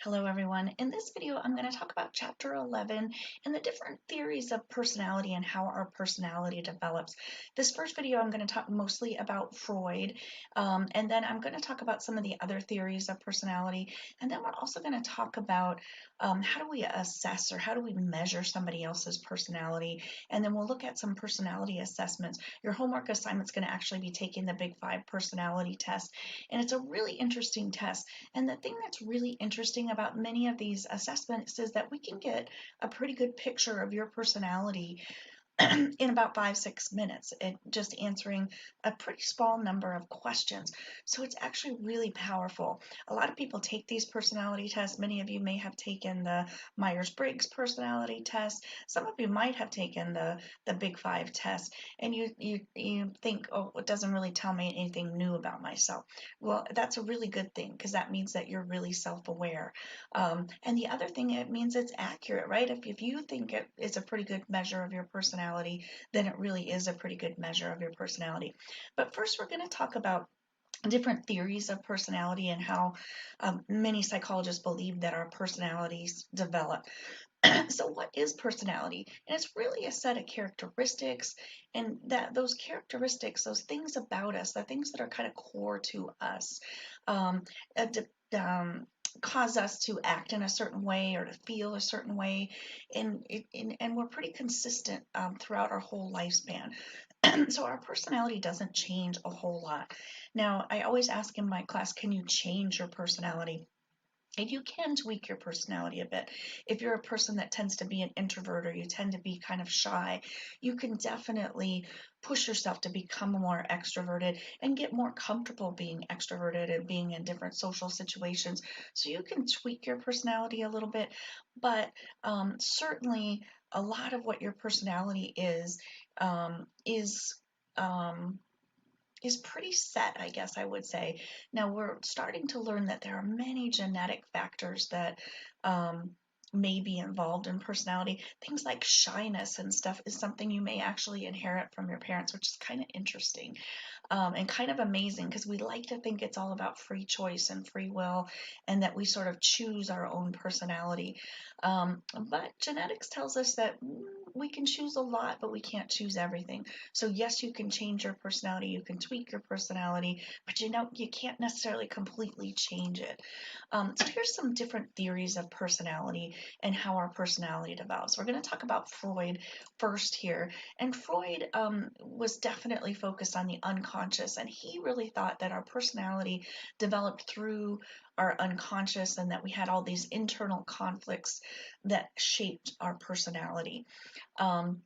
Hello everyone. In this video, I'm going to talk about Chapter 11 and the different theories of personality and how our personality develops. This first video, I'm going to talk mostly about Freud, and then I'm going to talk about some of the other theories of personality, and then we're also going to talk about how do we assess or how do we measure somebody else's personality, and then we'll look at some personality assessments. Your homework assignment is going to actually be taking the Big Five personality test, and it's a really interesting test. And the thing that's really interesting about many of these assessments is that we can get a pretty good picture of your personality in about 5-6 minutes, just answering a pretty small number of questions. So it's actually really powerful. A lot of people take these personality tests. Many of you may have taken the Myers-Briggs personality test. Some of you might have taken the Big Five test, and you think, oh, it doesn't really tell me anything new about myself. Well, that's a really good thing because that means that you're really self-aware. And the other thing, it means it's accurate, right? If you think it's a pretty good measure of your personality, then it really is a pretty good measure of your personality. But first, we're going to talk about different theories of personality and how many psychologists believe that our personalities develop. So what is personality? And it's really a set of characteristics, and that those characteristics, those things about us, the things that are kind of core to us, um, uh, um, cause us to act in a certain way or to feel a certain way, and we're pretty consistent throughout our whole lifespan. So our personality doesn't change a whole lot. Now, I always ask in my class, can you change your personality? And you can tweak your personality a bit. If you're a person that tends to be an introvert or you tend to be kind of shy, you can definitely push yourself to become more extroverted and get more comfortable being extroverted and being in different social situations. So you can tweak your personality a little bit, but certainly a lot of what your personality um, is um, is pretty set, I guess I would say. Now we're starting to learn that there are many genetic factors that may be involved in personality. Things like shyness and stuff is something you may actually inherit from your parents, which is kind of interesting and kind of amazing because we like to think it's all about free choice and free will and that we sort of choose our own personality. But genetics tells us that we can choose a lot, but we can't choose everything. So yes, you can change your personality, you can tweak your personality, but you can't necessarily completely change it. So here's some different theories of personality and how our personality develops. We're going to talk about Freud first here. And Freud was definitely focused on the unconscious, and he really thought that our personality developed through our unconscious and that we had all these internal conflicts that shaped our personality. Um,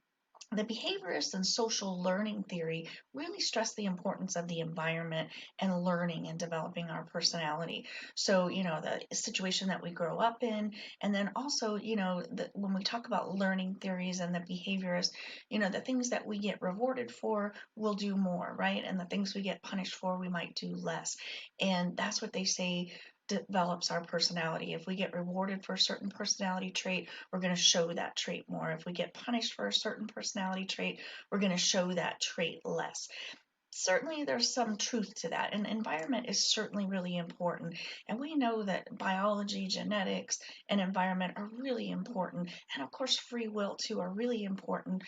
the behaviorist and social learning theory really stress the importance of the environment and learning and developing our personality. So, the situation that we grow up in, and then also, when we talk about learning theories and the behaviorists, the things that we get rewarded for, we'll do more, right? And the things we get punished for, we might do less. And that's what they say develops our personality. If we get rewarded for a certain personality trait, we're going to show that trait more. If we get punished for a certain personality trait, we're going to show that trait less. Certainly there's some truth to that, and environment is certainly really important, and we know that biology, genetics, and environment are really important, and of course free will too are really important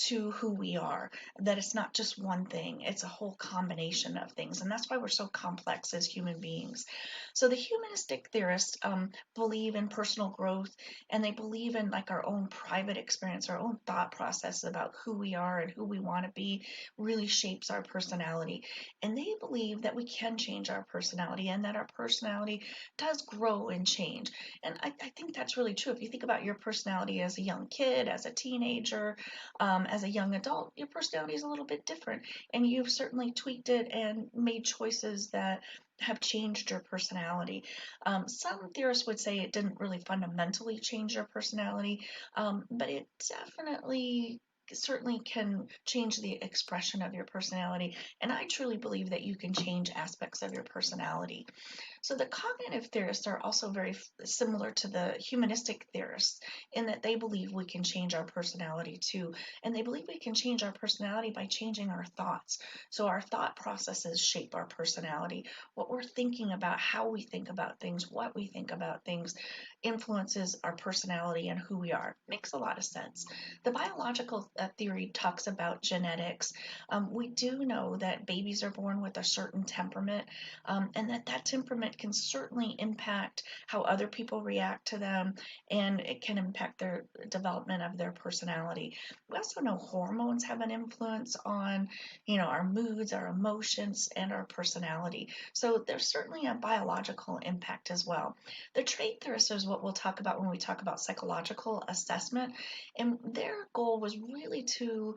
to who we are, that it's not just one thing, it's a whole combination of things, and that's why we're so complex as human beings. So the humanistic theorists believe in personal growth, and they believe in like our own private experience, our own thought process about who we are and who we want to be really shapes our personality. And they believe that we can change our personality and that our personality does grow and change. And I think that's really true. If you think about your personality as a young kid, as a teenager, as a young adult, your personality is a little bit different. And you've certainly tweaked it and made choices that have changed your personality. Some theorists would say it didn't really fundamentally change your personality, but it definitely certainly can change the expression of your personality. And I truly believe that you can change aspects of your personality. So the cognitive theorists are also very similar to the humanistic theorists in that they believe we can change our personality too. And they believe we can change our personality by changing our thoughts. So our thought processes shape our personality. What we're thinking about, how we think about things, what we think about things influences our personality and who we are. Makes a lot of sense. The biological theory talks about genetics. We do know that babies are born with a certain temperament, and that temperament can certainly impact how other people react to them, and it can impact their development of their personality. We also know hormones have an influence on, our moods, our emotions, and our personality. So there's certainly a biological impact as well. The trait theorists is what we'll talk about when we talk about psychological assessment, and their goal was really to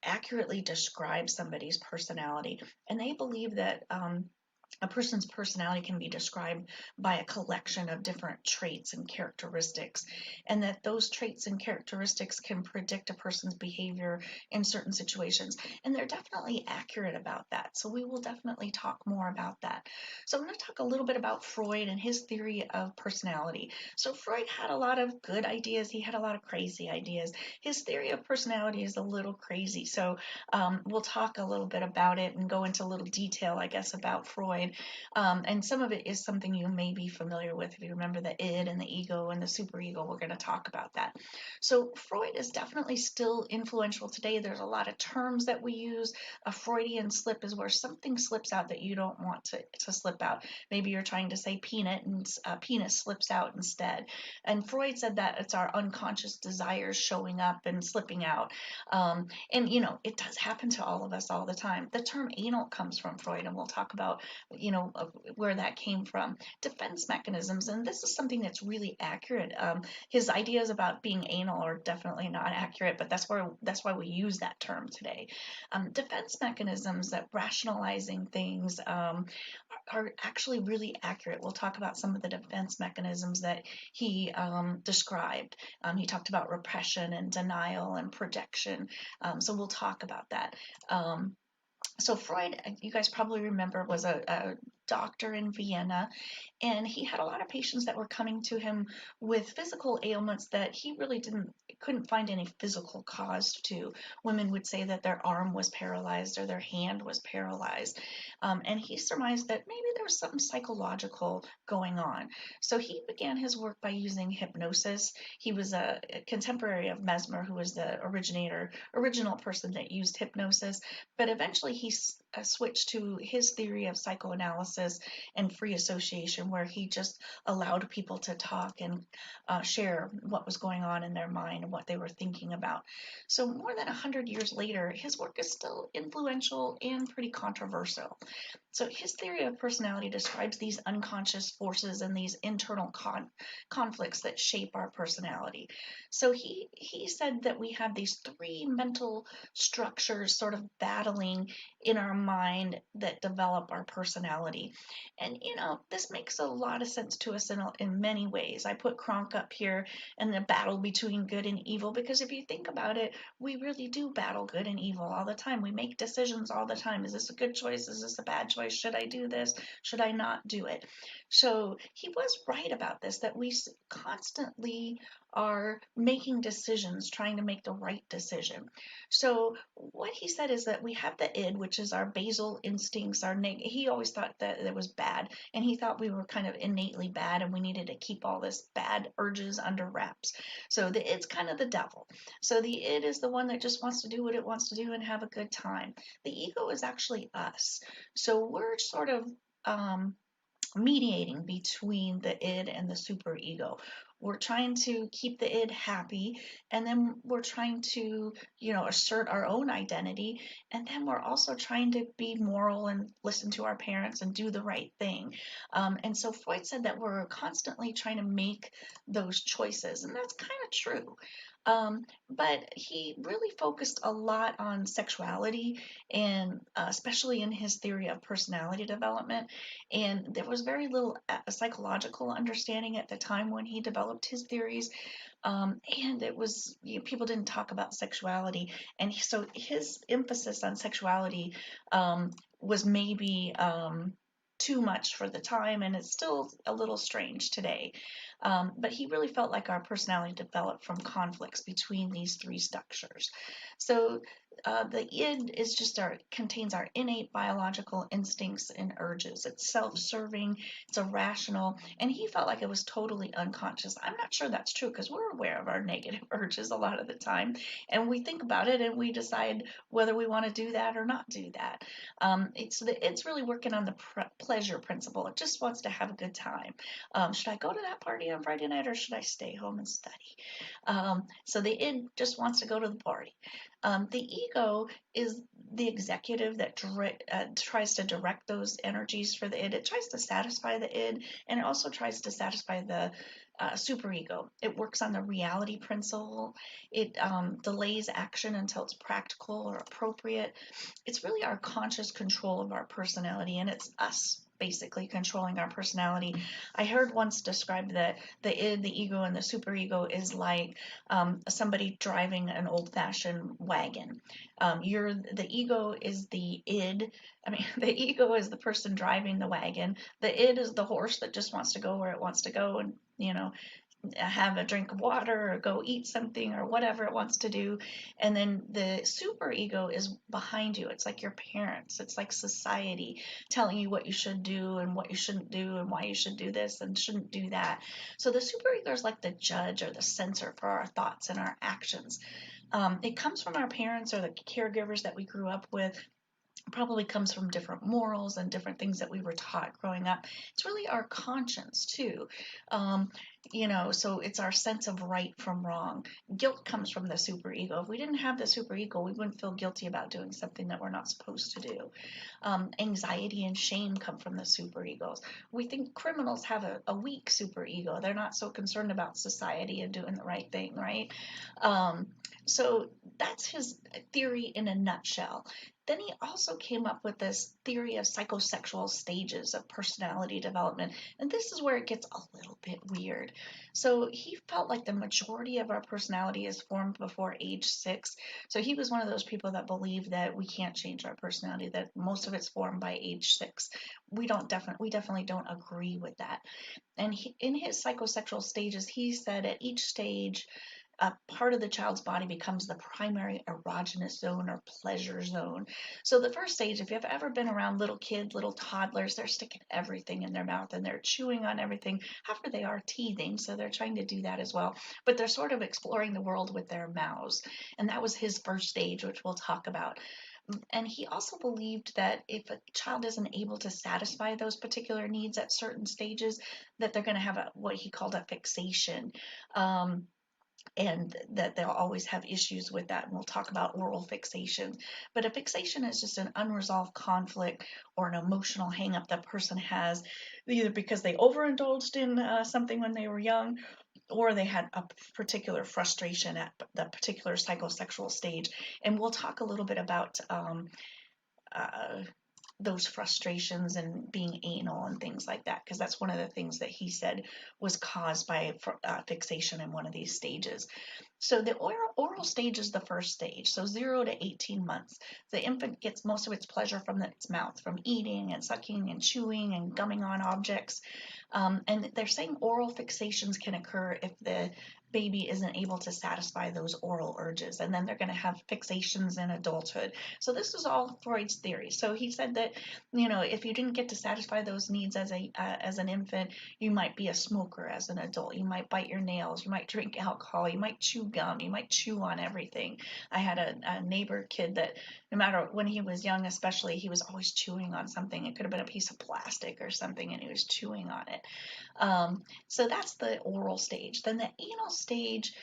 accurately describe somebody's personality. And they believe that a person's personality can be described by a collection of different traits and characteristics, and that those traits and characteristics can predict a person's behavior in certain situations. And they're definitely accurate about that. So we will definitely talk more about that. So I'm going to talk a little bit about Freud and his theory of personality. So Freud had a lot of good ideas, he had a lot of crazy ideas. His theory of personality is a little crazy. So we'll talk a little bit about it and go into a little detail, I guess, about Freud. And some of it is something you may be familiar with if you remember the id and the ego and the superego. We're going to talk about that. So Freud is definitely still influential today. There's a lot of terms that we use. A Freudian slip is where something slips out that you don't want to slip out. Maybe you're trying to say peanut and penis slips out instead. And Freud said that it's our unconscious desires showing up and slipping out. And it does happen to all of us all the time. The term anal comes from Freud, and we'll talk about where that came from. Defense mechanisms, and this is something that's really accurate. His ideas about being anal are definitely not accurate, but that's why we use that term today. Defense mechanisms, that rationalizing things, are actually really accurate. We'll talk about some of the defense mechanisms that he described. He talked about repression and denial and projection. So we'll talk about that. So Freud, you guys probably remember, was a doctor in Vienna, and he had a lot of patients that were coming to him with physical ailments that he really couldn't find any physical cause to. Women would say that their arm was paralyzed or their hand was paralyzed, and he surmised that maybe there was something psychological going on. So he began his work by using hypnosis. He was a contemporary of Mesmer, who was the original person that used hypnosis, but eventually he switched to his theory of psychoanalysis and free association, where he just allowed people to talk and share what was going on in their mind and what they were thinking about. So more than 100 years later, his work is still influential and pretty controversial. So his theory of personality describes these unconscious forces and these internal conflicts that shape our personality. So he said that we have these three mental structures sort of battling in our mind that develop our personality. And this makes a lot of sense to us in many ways. I put Kronk up here and the battle between good and evil, because if you think about it, we really do battle good and evil all the time. We make decisions all the time. Is this a good choice? Is this a bad choice? Should I do this? Should I not do it? So he was right about this, that we constantly are making decisions, trying to make the right decision. So what he said is that we have the id, which is our basal instincts, he always thought that it was bad, and he thought we were kind of innately bad and we needed to keep all this bad urges under wraps. So the id's kind of the devil. So the id is the one that just wants to do what it wants to do and have a good time. The ego is actually us. So we're sort of mediating between the id and the superego. We're trying to keep the id happy, and then we're trying to, assert our own identity, and then we're also trying to be moral and listen to our parents and do the right thing. And so Freud said that we're constantly trying to make those choices, and that's kind of true. But he really focused a lot on sexuality, and especially in his theory of personality development. And there was very little psychological understanding at the time when he developed his theories. And it was, people didn't talk about sexuality. And so his emphasis on sexuality was maybe too much for the time, and it's still a little strange today. But he really felt like our personality developed from conflicts between these three structures. So the id is just contains our innate biological instincts and urges. It's self-serving, it's irrational, and he felt like it was totally unconscious. I'm not sure that's true because we're aware of our negative urges a lot of the time, and we think about it and we decide whether we want to do that or not do that. It's really working on the pleasure principle. It just wants to have a good time. Should I go to that party on Friday night or should I stay home and study? So the id just wants to go to the party. The ego is the executive that tries to direct those energies for the id. It tries to satisfy the id, and it also tries to satisfy the superego. It works on the reality principle. It delays action until it's practical or appropriate. It's really our conscious control of our personality, and it's us basically controlling our personality. I heard once described that the id, the ego, and the superego is like somebody driving an old-fashioned wagon. The ego is the id. I mean, the ego is the person driving the wagon. The id is the horse that just wants to go where it wants to go, and have a drink of water or go eat something or whatever it wants to do. And then the super ego is behind you. It's like your parents. It's like society telling you what you should do and what you shouldn't do and why you should do this and shouldn't do that. So the super ego is like the judge or the censor for our thoughts and our actions. It comes from our parents or the caregivers that we grew up with. Probably comes from different morals and different things that we were taught growing up. It's really our conscience too. So it's our sense of right from wrong. Guilt comes from the superego. If we didn't have the superego, we wouldn't feel guilty about doing something that we're not supposed to do. Anxiety and shame come from the superegos. We think criminals have a weak superego. They're not so concerned about society and doing the right thing, right? So that's his theory in a nutshell. Then he also came up with this theory of psychosexual stages of personality development, and this is where it gets a little bit weird. So he felt like the majority of our personality is formed before age 6. So he was one of those people that believe that we can't change our personality, that most of it's formed by age 6. We definitely don't agree with that. And in his psychosexual stages, he said at each stage, a part of the child's body becomes the primary erogenous zone or pleasure zone. So the first stage, if you've ever been around little kids, little toddlers, they're sticking everything in their mouth and they're chewing on everything. After they are teething, so they're trying to do that as well. But they're sort of exploring the world with their mouths. And that was his first stage, which we'll talk about. And he also believed that if a child isn't able to satisfy those particular needs at certain stages, that they're going to have what he called a fixation. And that they'll always have issues with that. And we'll talk about oral fixation. But a fixation is just an unresolved conflict or an emotional hangup that person has, either because they overindulged in something when they were young, or they had a particular frustration at the particular psychosexual stage. And we'll talk a little bit about those frustrations and being anal and things like that, because that's one of the things that he said was caused by fixation in one of these stages. So the oral stage is the first stage, so 0 to 18 months. The infant gets most of its pleasure from its mouth, from eating and sucking and chewing and gumming on objects. And they're saying oral fixations can occur if the baby isn't able to satisfy those oral urges, and then they're going to have fixations in adulthood. So this is all Freud's theory. So he said that, if you didn't get to satisfy those needs as an infant, you might be a smoker as an adult. You might bite your nails. You might drink alcohol. You might chew gum. You might chew on everything. I had a neighbor kid that no matter when he was young, especially, he was always chewing on something. It could have been a piece of plastic or something, and he was chewing on it. So that's the oral stage. Then the anal stage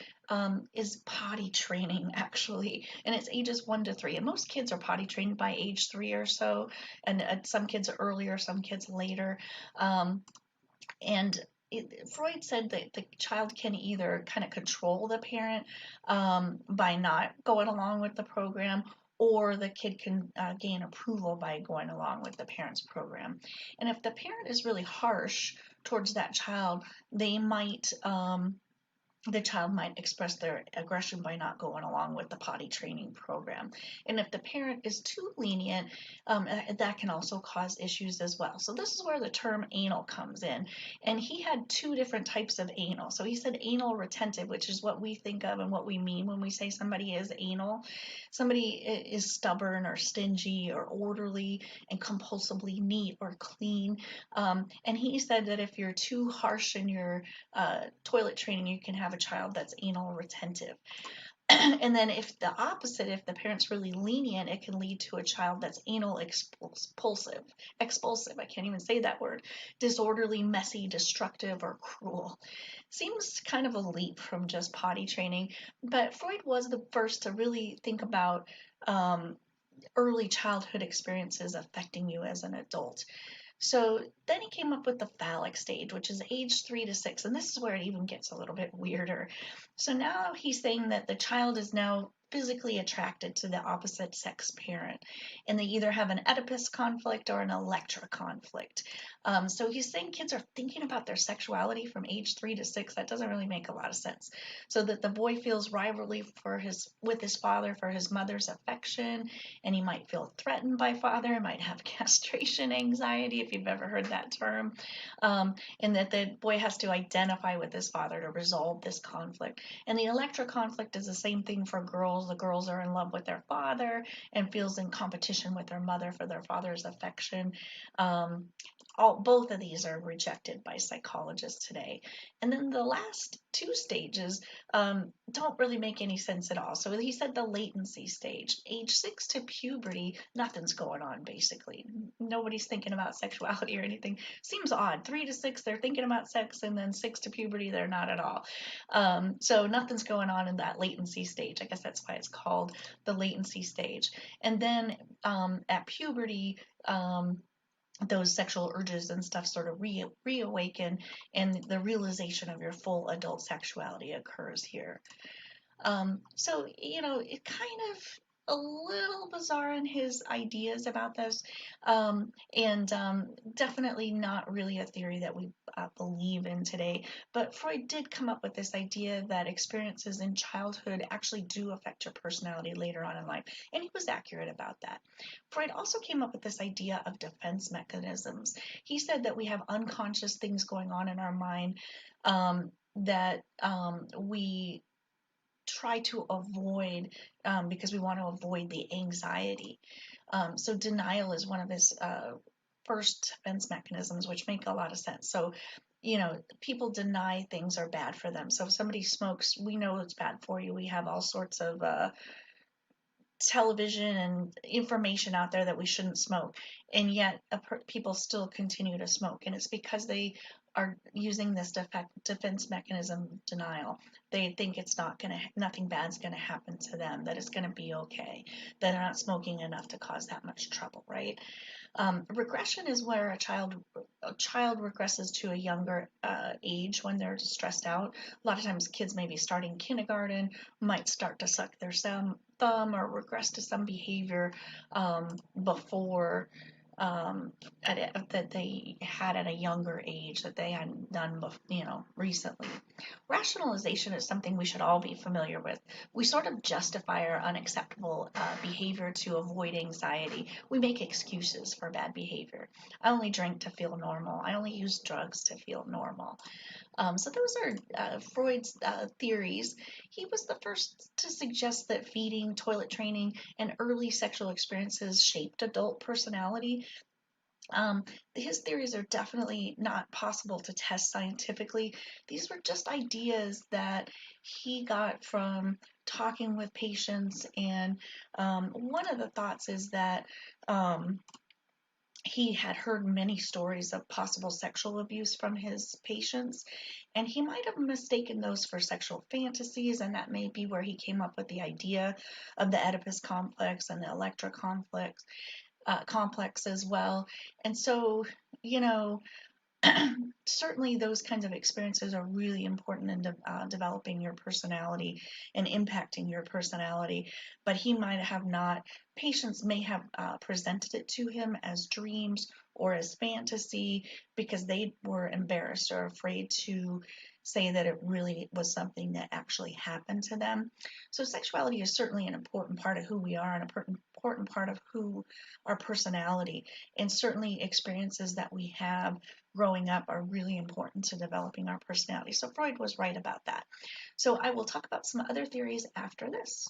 is potty training, actually, and it's ages 1 to 3. And most kids are potty trained by age 3 or so, and some kids earlier, some kids later. And Freud said that the child can either kind of control the parent by not going along with the program, or the kid can gain approval by going along with the parent's program. And if the parent is really harsh towards that child, they might the child might express their aggression by not going along with the potty training program. And if the parent is too lenient, that can also cause issues as well. So this is where the term anal comes in. And he had two different types of anal. So he said anal retentive, which is what we think of and what we mean when we say somebody is anal. Somebody is stubborn or stingy or orderly and compulsively neat or clean. And he said that if you're too harsh in your toilet training, you can have a child that's anal retentive. And then if the opposite, if the parent's really lenient, it can lead to a child that's anal expulsive, I can't even say that word, disorderly, messy, destructive, or cruel. Seems kind of a leap from just potty training, but Freud was the first to really think about early childhood experiences affecting you as an adult. So then he came up with the phallic stage, which is age 3 to 6, and this is where it even gets a little bit weirder. So now he's saying that the child is now physically attracted to the opposite sex parent, and they either have an Oedipus conflict or an Electra conflict. So he's saying kids are thinking about their sexuality from age 3 to 6. That doesn't really make a lot of sense. So that the boy feels rivalry with his father for his mother's affection, and he might feel threatened by father, might have castration anxiety, if you've ever heard that term, and that the boy has to identify with his father to resolve this conflict. And the Electra conflict is the same thing for girls. The girls are in love with their father and feels in competition with their mother for their father's affection. Both of these are rejected by psychologists today. And then the last two stages don't really make any sense at all. So he said the latency stage, age 6 to puberty, nothing's going on basically. Nobody's thinking about sexuality or anything. Seems odd. 3 to 6, they're thinking about sex, and then 6 to puberty, they're not at all. So nothing's going on in that latency stage. I guess that's why it's called the latency stage. And then at puberty, those sexual urges and stuff sort of reawaken, and the realization of your full adult sexuality occurs here. So, it kind of a little bizarre in his ideas about this, and definitely not really a theory that we believe in today. But Freud did come up with this idea that experiences in childhood actually do affect your personality later on in life, and he was accurate about that. Freud also came up with this idea of defense mechanisms. He said that we have unconscious things going on in our mind that we try to avoid because we want to avoid the anxiety. So denial is one of his first defense mechanisms, which make a lot of sense. So, people deny things are bad for them. So if somebody smokes, we know it's bad for you. We have all sorts of television and information out there that we shouldn't smoke, and yet people still continue to smoke, and it's because they are using this defense mechanism, denial. They think it's nothing bad's gonna happen to them, that it's gonna be okay, that they're not smoking enough to cause that much trouble, right? Regression is where a child regresses to a younger age when they're stressed out. A lot of times kids may be starting kindergarten, might start to suck their thumb or regress to some behavior before that they had at a younger age that they hadn't done, recently. Rationalization is something we should all be familiar with. We sort of justify our unacceptable behavior to avoid anxiety. We make excuses for bad behavior. I only drink to feel normal. I only use drugs to feel normal. So those are Freud's theories. He was the first to suggest that feeding, toilet training, and early sexual experiences shaped adult personality. His theories are definitely not possible to test scientifically. These were just ideas that he got from talking with patients, and one of the thoughts is that he had heard many stories of possible sexual abuse from his patients, and he might have mistaken those for sexual fantasies, and that may be where he came up with the idea of the Oedipus complex and the Electra complex as well. And so, you know, certainly those kinds of experiences are really important in developing your personality and impacting your personality, but he might have not, patients may have presented it to him as dreams or as fantasy because they were embarrassed or afraid to say that it really was something that actually happened to them. So sexuality is certainly an important part of who we are, an important part of who our personality, and certainly experiences that we have growing up are really important to developing our personality. So Freud was right about that. So I will talk about some other theories after this.